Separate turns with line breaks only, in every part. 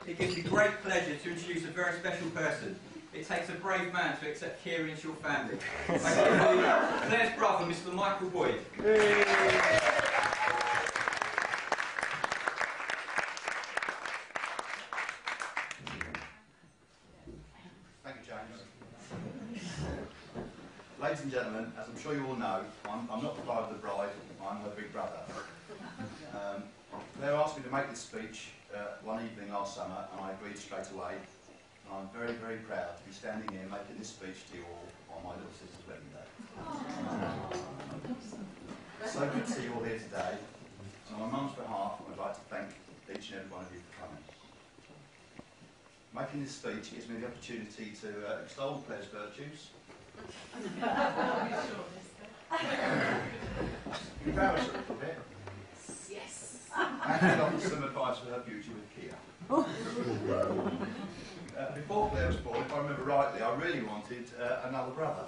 it gives me great pleasure to introduce a very special person. It takes a brave man to accept Kira into your family. I give you Claire's brother, Mr. Michael Boyd.
Thank you, James. Ladies and gentlemen, as I'm sure you all know, I'm not the bride of the bride, I'm her big brother. Claire asked me to make this speech one evening last summer, and I agreed straight away. And I'm very, very proud to be standing here making this speech to you all on my little sister's wedding day. So good to see you all here today. On my mum's behalf, I would like to thank each and every one of you for coming. Making this speech gives me the opportunity to extol Claire's virtues. Embarrass her a little bit.
Yes.
And offer some advice for her future with Kia. Before Claire was born, if I remember rightly, I really wanted another brother.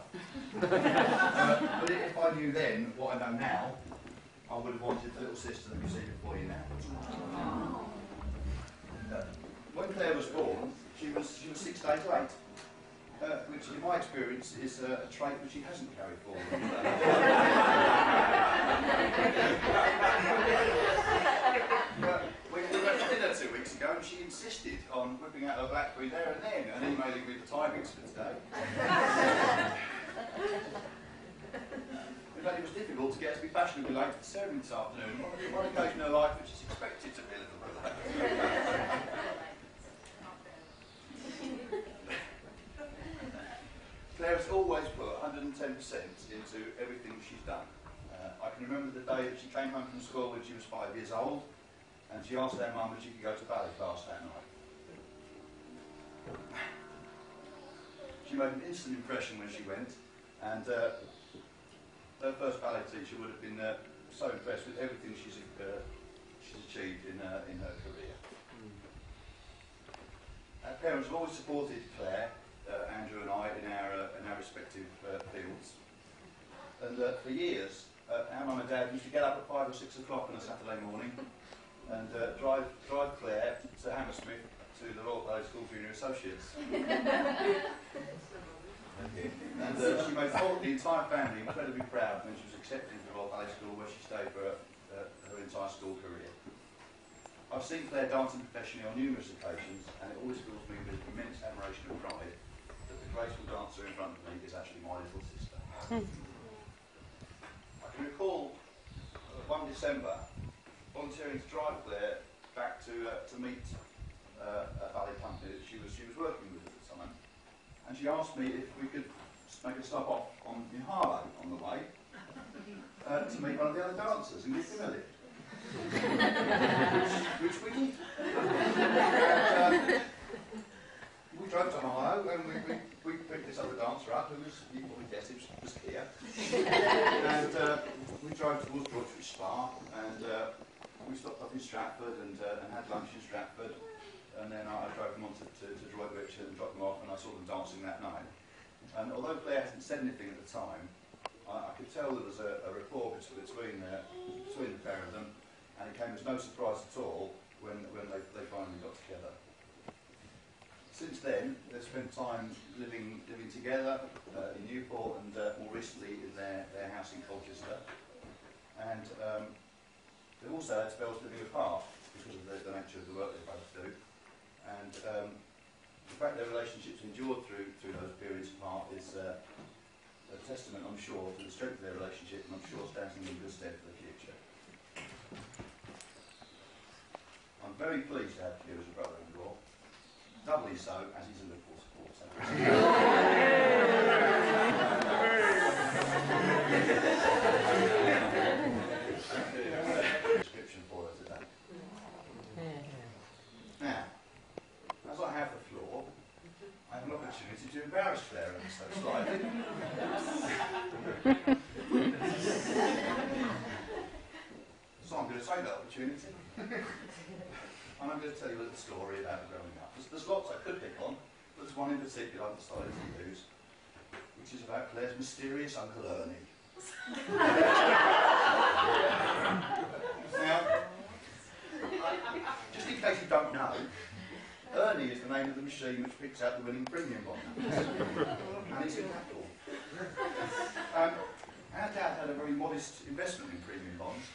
But if I knew then what I know now, I would have wanted the little sister that you see before you now. When Claire was born, she was 6 days late, which in my experience is a trait which she hasn't carried forward. We went to dinner 2 weeks ago and she insisted on whipping out her BlackBerry there and then and emailing me the timings for today. In fact, it was difficult to get us to be fashionably late to the ceremony this afternoon. One occasion in her life which is expected to be a little bit late. Claire has always put 110% into everything she's done. I can remember the day that she came home from school when she was 5 years old, and she asked her mum if she could go to ballet class that night. She made an instant impression when she went, and her first ballet teacher would have been so impressed with everything she's achieved in her career. Our parents have always supported Claire, Andrew and I, in our respective fields. And for years, our mum and dad used to get up at 5 or 6 o'clock on a Saturday morning and drive Claire to Hammersmith to the Royal Ballet School Junior Associates. And she made the entire family incredibly proud when she was accepted into the Royal Ballet School, where she stayed for her entire school career. I've seen Claire dancing professionally on numerous occasions, and it always fills me with immense admiration and pride that the graceful dancer in front of me is actually my little sister. I can recall one December volunteering to drive Claire back to meet a ballet company that she was working with at the time, and she asked me if we could make a stop off in Harlow on the way to meet one of the other dancers and give him a lift. which we did. We drove to Harlow and we picked this other dancer up, who was, you probably guessed, was Kia. And we drove towards Broadstreet Spa, and we stopped up in Stratford and had lunch in Stratford, and then I drove them on to Droitwich and dropped them off, and I saw them dancing that night. And although Claire hadn't said anything at the time, I could tell there was a rapport between the pair of them, and it came as no surprise at all when they finally got together. Since then, they've spent time living together in Newport, and more recently in their house in Colchester. And they've also had spells living apart because of the nature of the work they both do. And the fact their relationships endured through those periods apart is a testament, I'm sure, to the strength of their relationship, and I'm sure stands them in good stead for the future. I'm very pleased to have Kia as a brother-in-law, doubly so as he's a Liverpool supporter. Description for her today. Now, as I have the floor, I have an opportunity to embarrass Claire ever so slightly. So I'm going to take that opportunity, and I'm going to tell you a little story about growing up. There's lots I could pick on, but there's one in particular I've decided to use, which is about Claire's mysterious Uncle Ernie. Now, just in case you don't know, Melanie is the name of the machine which picks out the winning premium bond. And it's in capital. Our dad had a very modest investment in premium bonds,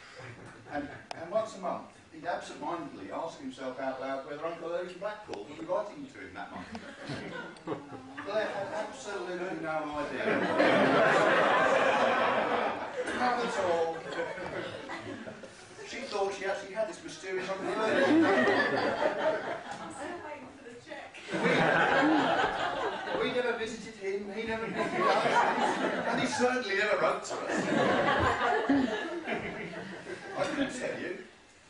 and once a month he'd absent-mindedly ask himself out loud whether Uncle Ernie's Blackpool would be writing to him that month. Claire had absolutely no idea. None at all. She thought she actually had this mysterious Uncle Ernie.
I'm still waiting for the cheque.
We never visited him, he never visited us, and he certainly never wrote to us. I can tell you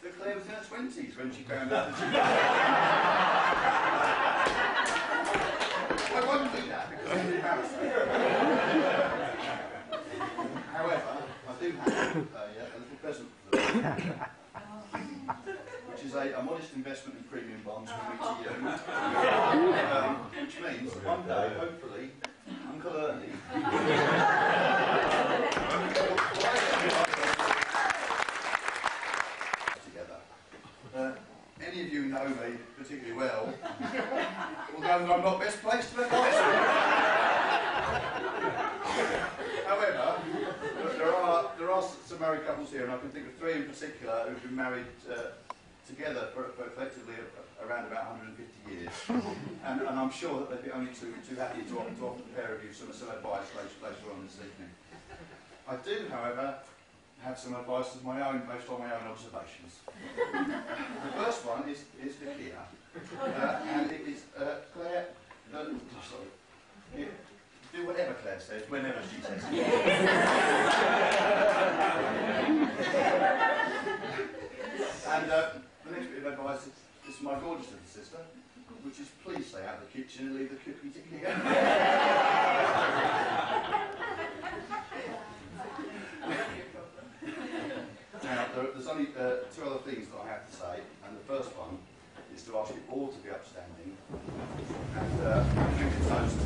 that Claire was in her 20s when she found out that she I won't do that because it's embarrassing. However, I do have a little present for them, which is a modest investment in premium bonds from me to you, which means that one day, hopefully, Uncle Ernie together. Any of you know me particularly well will know that I'm not best placed to advise you. However, there are some married couples here, and I can think of 3 in particular who've been married together for effectively around about 150 years, and I'm sure that they'd be only too happy to offer the pair of you some advice later on this evening. I do, however, have some advice of my own based on my own observations. The first one is for Kia, and it is Claire. Sorry. Do whatever Claire says, whenever she says it. And the next bit of advice is my gorgeous little sister, which is please stay out of the kitchen and leave the cooking to Kia. Now, there's only 2 other things that I have to say, and the first one is to ask you all to be upstanding and drink a toast.